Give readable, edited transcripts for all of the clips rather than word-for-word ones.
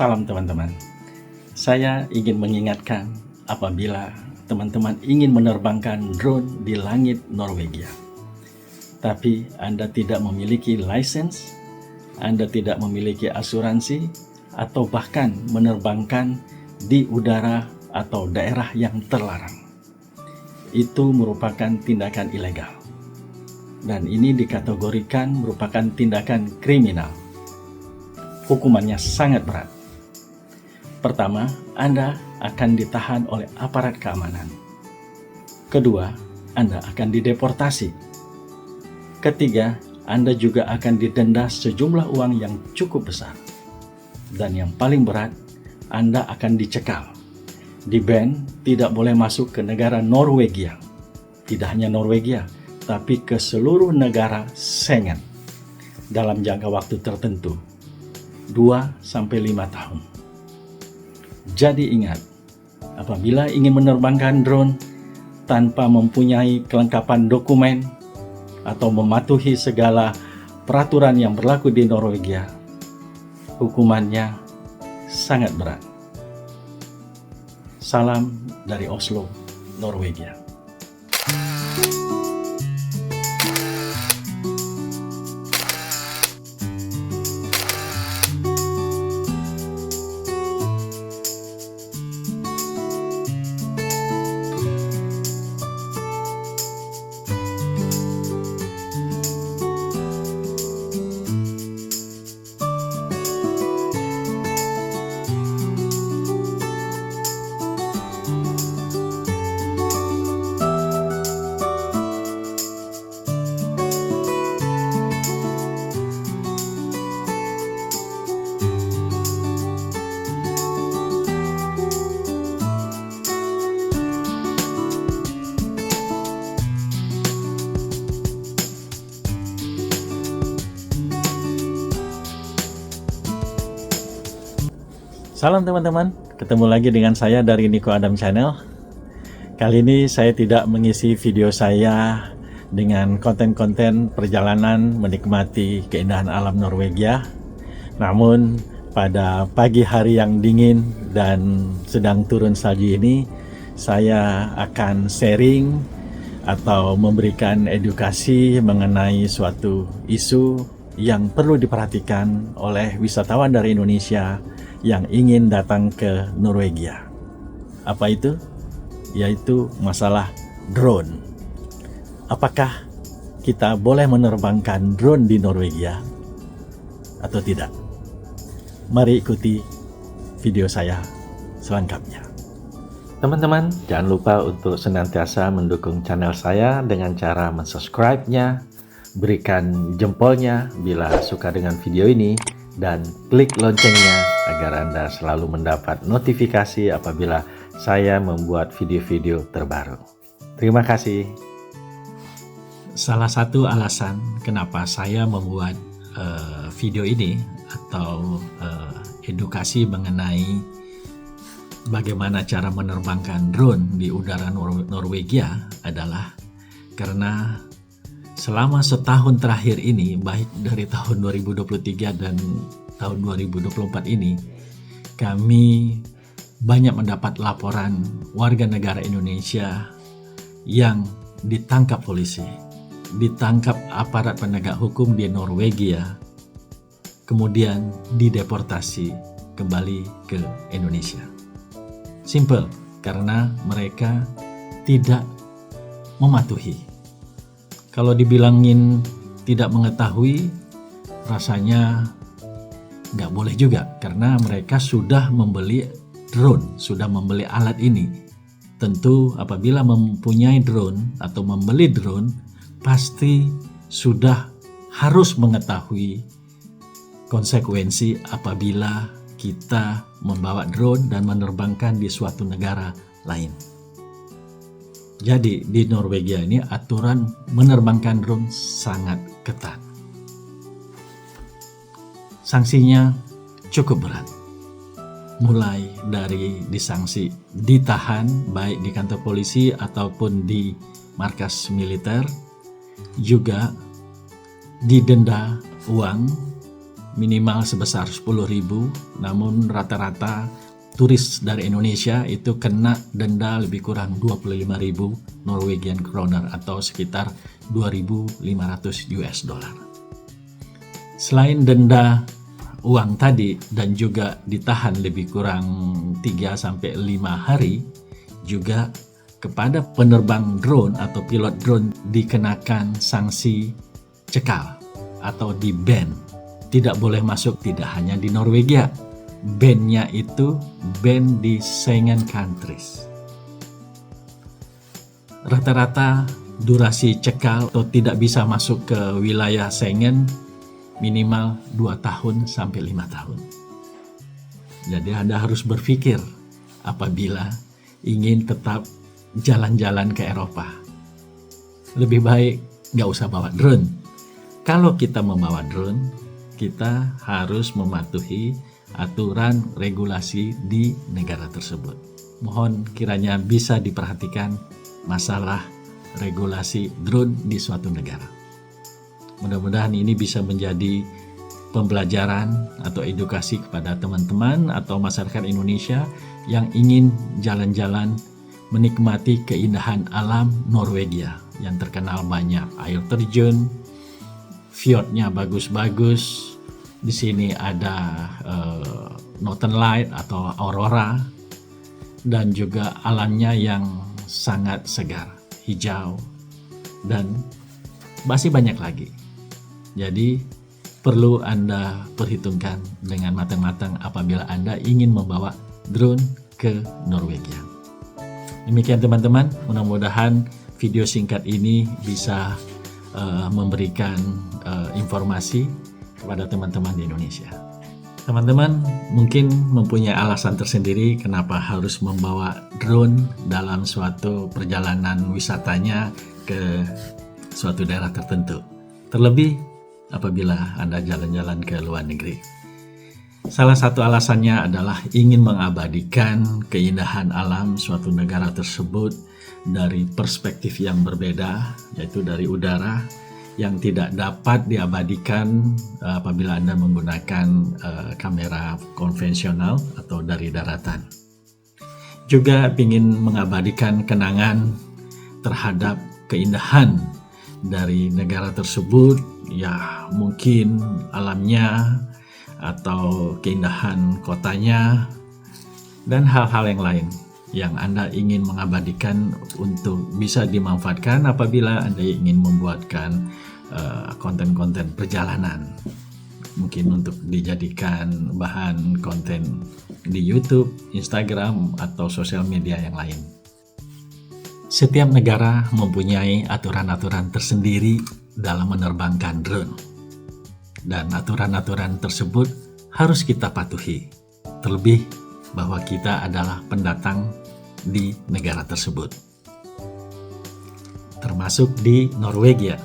Salam teman-teman. Saya ingin mengingatkan apabila teman-teman ingin menerbangkan drone di langit Norwegia, tapi Anda tidak memiliki lisensi, Anda tidak memiliki asuransi, atau bahkan menerbangkan di udara atau daerah yang terlarang. Itu merupakan tindakan ilegal. Dan ini dikategorikan merupakan tindakan kriminal. Hukumannya sangat berat. Pertama, Anda akan ditahan oleh aparat keamanan. Kedua, Anda akan dideportasi. Ketiga, Anda juga akan didenda sejumlah uang yang cukup besar. Dan yang paling berat, Anda akan dicekal. Di-ban tidak boleh masuk ke negara Norwegia. Tidak hanya Norwegia, tapi ke seluruh negara Schengen dalam jangka waktu tertentu, 2-5 tahun. Jadi ingat, apabila ingin menerbangkan drone tanpa mempunyai kelengkapan dokumen atau mematuhi segala peraturan yang berlaku di Norwegia, hukumannya sangat berat. Salam dari Oslo, Norwegia. Salam teman-teman, ketemu lagi dengan saya dari Niko Adam Channel. Kali ini saya tidak mengisi video saya dengan konten-konten perjalanan menikmati keindahan alam Norwegia. Namun pada pagi hari yang dingin dan sedang turun salju ini, saya akan sharing atau memberikan edukasi mengenai suatu isu yang perlu diperhatikan oleh wisatawan dari Indonesia yang ingin datang ke Norwegia. Apa itu? Yaitu masalah drone. Apakah kita boleh menerbangkan drone di Norwegia atau tidak? Mari ikuti video saya selengkapnya. Teman-teman, jangan lupa untuk senantiasa mendukung channel saya dengan cara mensubscribe-nya, berikan jempolnya bila suka dengan video ini, dan klik loncengnya agar Anda selalu mendapat notifikasi apabila saya membuat video-video terbaru. Terima kasih. Salah satu alasan kenapa saya membuat video ini atau edukasi mengenai bagaimana cara menerbangkan drone di udara Norwegia adalah karena selama setahun terakhir ini, baik dari tahun 2023 dan tahun 2024 ini, kami banyak mendapat laporan warga negara Indonesia yang ditangkap polisi, ditangkap aparat penegak hukum di Norwegia, kemudian dideportasi kembali ke Indonesia. Simple, karena mereka tidak mematuhi. Kalau dibilangin tidak mengetahui, rasanya nggak boleh juga, karena mereka sudah membeli drone, sudah membeli alat ini. Tentu apabila mempunyai drone atau membeli drone, pasti sudah harus mengetahui konsekuensi apabila kita membawa drone dan menerbangkan di suatu negara lain. Jadi di Norwegia ini aturan menerbangkan drone sangat ketat. Sanksinya cukup berat. Mulai dari disanksi ditahan baik di kantor polisi ataupun di markas militer, juga didenda uang minimal sebesar 10.000, namun rata-rata turis dari Indonesia itu kena denda lebih kurang 25.000 Norwegian kroner atau sekitar 2.500 US dollar. Selain denda uang tadi dan juga ditahan lebih kurang 3-5 hari, juga kepada penerbang drone atau pilot drone dikenakan sanksi cekal atau di-ban. Tidak boleh masuk tidak hanya di Norwegia, ban-nya itu ban di Schengen countries. Rata-rata durasi cekal atau tidak bisa masuk ke wilayah Schengen minimal 2 tahun sampai 5 tahun. Jadi Anda harus berpikir apabila ingin tetap jalan-jalan ke Eropa. Lebih baik nggak usah bawa drone. Kalau kita membawa drone, kita harus mematuhi aturan regulasi di negara tersebut. Mohon kiranya bisa diperhatikan masalah regulasi drone di suatu negara. Mudah-mudahan ini bisa menjadi pembelajaran atau edukasi kepada teman-teman atau masyarakat Indonesia yang ingin jalan-jalan menikmati keindahan alam Norwegia yang terkenal banyak air terjun, fjordnya bagus-bagus. Di sini ada Northern Light atau aurora dan juga alamnya yang sangat segar, hijau, dan masih banyak lagi. Jadi perlu Anda perhitungkan dengan matang-matang apabila Anda ingin membawa drone ke Norwegia. Demikian teman-teman, mudah-mudahan video singkat ini bisa memberikan informasi kepada teman-teman di Indonesia. Teman-teman mungkin mempunyai alasan tersendiri kenapa harus membawa drone dalam suatu perjalanan wisatanya ke suatu daerah tertentu. Terlebih apabila Anda jalan-jalan ke luar negeri. Salah satu alasannya adalah ingin mengabadikan keindahan alam suatu negara tersebut dari perspektif yang berbeda, yaitu dari udara yang tidak dapat diabadikan apabila Anda menggunakan kamera konvensional atau dari daratan. Juga ingin mengabadikan kenangan terhadap keindahan dari negara tersebut, ya mungkin alamnya atau keindahan kotanya dan hal-hal yang lain yang Anda ingin mengabadikan untuk bisa dimanfaatkan apabila Anda ingin membuatkan konten-konten perjalanan, mungkin untuk dijadikan bahan konten di YouTube, Instagram, atau sosial media yang lain. Setiap negara mempunyai aturan-aturan tersendiri dalam menerbangkan drone. Dan aturan-aturan tersebut harus kita patuhi. Terlebih bahwa kita adalah pendatang di negara tersebut. Termasuk di Norwegia.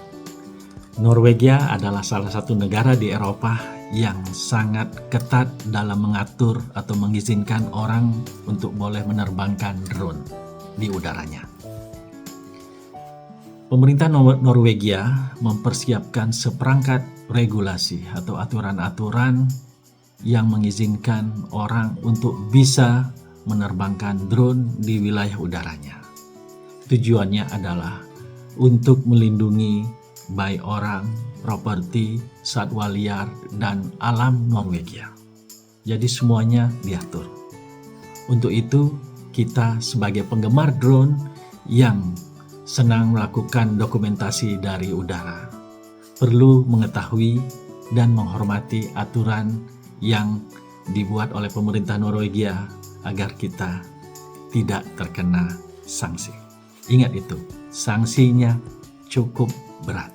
Norwegia adalah salah satu negara di Eropa yang sangat ketat dalam mengatur atau mengizinkan orang untuk boleh menerbangkan drone di udaranya. Pemerintah Norwegia mempersiapkan seperangkat regulasi atau aturan-aturan yang mengizinkan orang untuk bisa menerbangkan drone di wilayah udaranya. Tujuannya adalah untuk melindungi baik orang, properti, satwa liar, dan alam Norwegia. Jadi semuanya diatur. Untuk itu, kita sebagai penggemar drone yang senang melakukan dokumentasi dari udara, perlu mengetahui dan menghormati aturan yang dibuat oleh pemerintah Norwegia agar kita tidak terkena sanksi. Ingat itu, sanksinya cukup berat.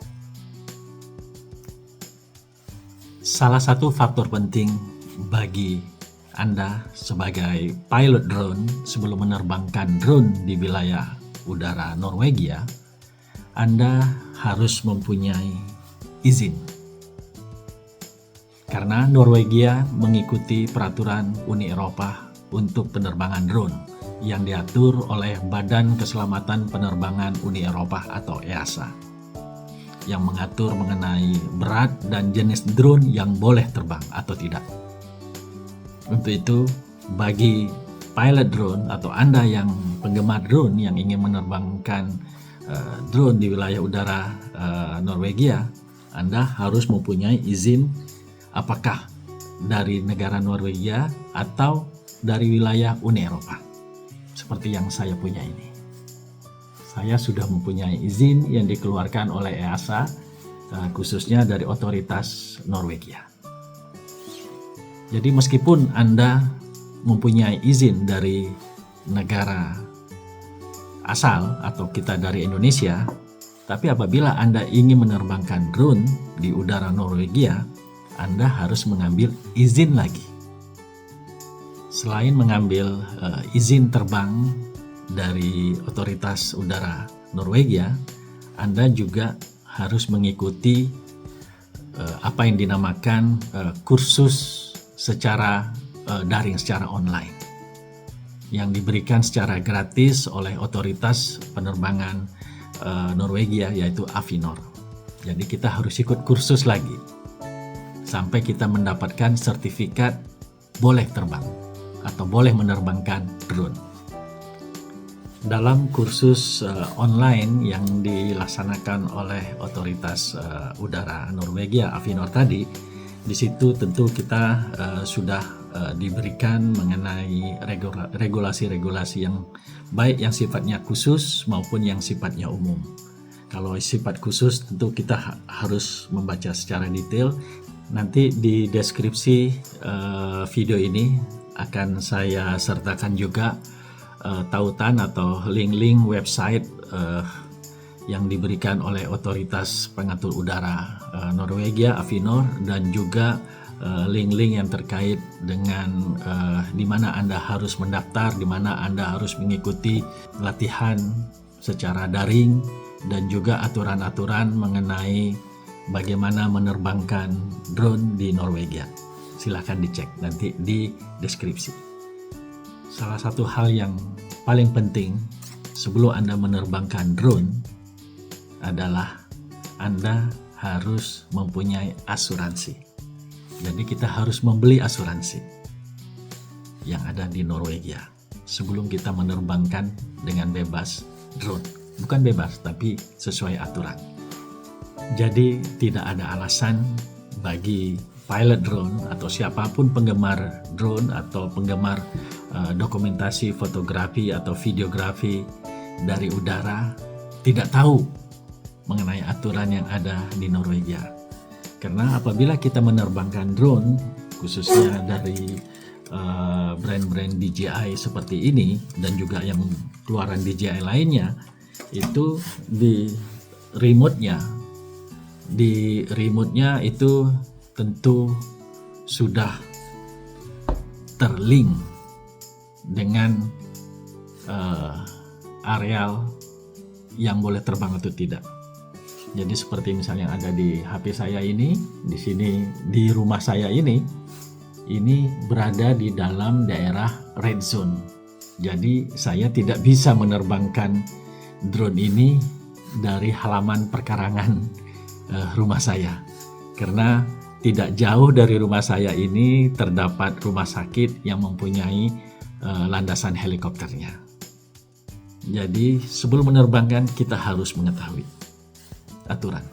Salah satu faktor penting bagi Anda sebagai pilot drone sebelum menerbangkan drone di wilayah udara Norwegia, Anda harus mempunyai izin. Karena Norwegia mengikuti peraturan Uni Eropa untuk penerbangan drone yang diatur oleh Badan Keselamatan Penerbangan Uni Eropa atau EASA. yang mengatur mengenai berat dan jenis drone yang boleh terbang atau tidak. Untuk itu, bagi pilot drone atau Anda yang penggemar drone yang ingin menerbangkan drone di wilayah udara Norwegia, Anda harus mempunyai izin apakah dari negara Norwegia atau dari wilayah Uni Eropa. Seperti yang saya punya ini. Saya sudah mempunyai izin yang dikeluarkan oleh EASA, khususnya dari otoritas Norwegia. Jadi meskipun Anda mempunyai izin dari negara asal atau kita dari Indonesia, tapi apabila Anda ingin menerbangkan drone di udara Norwegia, Anda harus mengambil izin lagi. Selain mengambil izin terbang dari otoritas udara Norwegia, Anda juga harus mengikuti apa yang dinamakan kursus secara daring, secara online, yang diberikan secara gratis oleh otoritas penerbangan Norwegia, yaitu Avinor. Jadi kita harus ikut kursus lagi sampai kita mendapatkan sertifikat boleh terbang atau boleh menerbangkan drone. Dalam kursus online yang dilaksanakan oleh otoritas udara Norwegia, Avinor tadi, di situ tentu kita sudah diberikan mengenai regulasi-regulasi yang baik yang sifatnya khusus maupun yang sifatnya umum. Kalau sifat khusus tentu kita harus membaca secara detail. Nanti di deskripsi video ini akan saya sertakan juga tautan atau link-link website yang diberikan oleh otoritas pengatur udara Norwegia, Avinor, dan juga link-link yang terkait dengan di mana Anda harus mendaftar, di mana Anda harus mengikuti latihan secara daring, dan juga aturan-aturan mengenai bagaimana menerbangkan drone di Norwegia. Silahkan dicek nanti di deskripsi. Salah satu hal yang paling penting sebelum Anda menerbangkan drone adalah Anda harus mempunyai asuransi. Jadi kita harus membeli asuransi yang ada di Norwegia sebelum kita menerbangkan dengan bebas drone. Bukan bebas, tapi sesuai aturan. Jadi tidak ada alasan bagi pilot drone atau siapapun penggemar drone atau penggemar dokumentasi fotografi atau videografi dari udara tidak tahu mengenai aturan yang ada di Norwegia. Karena apabila kita menerbangkan drone, khususnya dari brand-brand DJI seperti ini dan juga yang keluaran DJI lainnya, itu di remote-nya itu tentu sudah terlink dengan areal yang boleh terbang atau tidak. Jadi seperti misalnya yang ada di HP saya ini, di sini di rumah saya ini berada di dalam daerah red zone. Jadi saya tidak bisa menerbangkan drone ini dari halaman perkarangan rumah saya, karena tidak jauh dari rumah saya ini terdapat rumah sakit yang mempunyai landasan helikopternya. Jadi sebelum menerbangkan kita harus mengetahui aturan.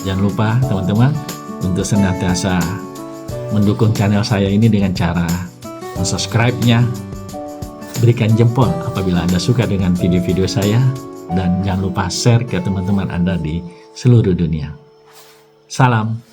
Jangan lupa teman-teman untuk senantiasa mendukung channel saya ini dengan cara subscribe-nya, berikan jempol apabila Anda suka dengan video-video saya, dan jangan lupa share ke teman-teman Anda di seluruh dunia. Salam.